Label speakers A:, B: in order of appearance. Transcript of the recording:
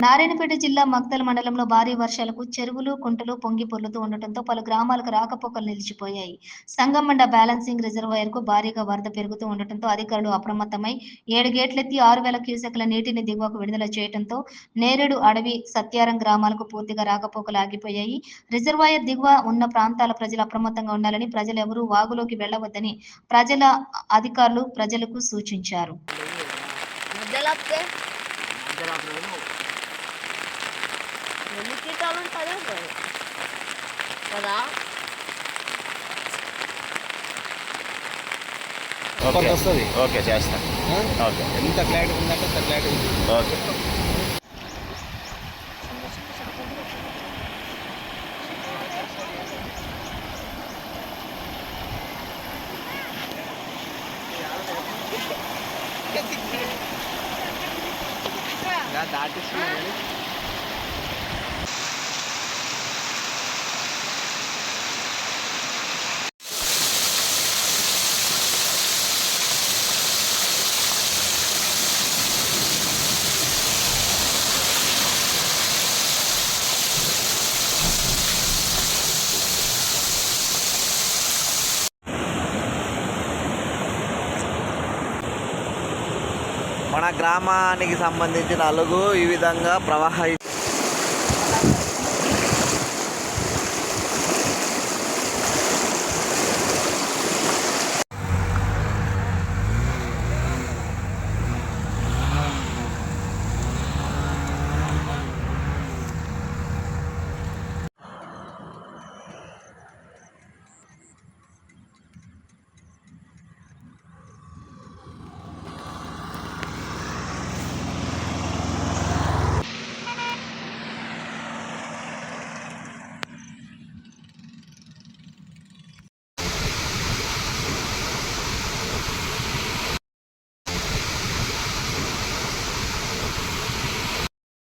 A: నారాయణపేట జిల్లా మక్తల్ మండలంలో భారీ వర్షాలకు చెరువులు, కుంటలు పొంగి పొర్లుతూ ఉండటంతో పలు గ్రామాలకు రాకపోకలు నిలిచిపోయాయి. సంగమండ బ్యాలెన్సింగ్ రిజర్వాయర్కు భారీగా వరద పెరుగుతూ ఉండటంతో అధికారులు అప్రమత్తమై 7 గేట్లెత్తి 6,000 క్యూసెక్ల నీటిని దిగువకు విడుదల చేయడంతో నేరేడు అడవి, సత్యారం గ్రామాలకు పూర్తిగా రాకపోకలు ఆగిపోయాయి. రిజర్వాయర్ దిగువ ఉన్న ప్రాంతాల ప్రజలు అప్రమత్తంగా ఉండాలని, ప్రజలెవరూ వాగులోకి వెళ్లవద్దని అధికారులు ప్రజలకు సూచించారు.
B: కదా
C: వస్తుంది.
D: ఓకే చేస్తాను. ఓకే
C: ఎంత క్లారిటీ ఉందంటే అంత క్లారిటీ ఉంది.
D: ఓకే
C: దాటిస్తున్నాను.
E: మన గ్రామానికి సంబంధించిన అలుగు ఈ విధంగా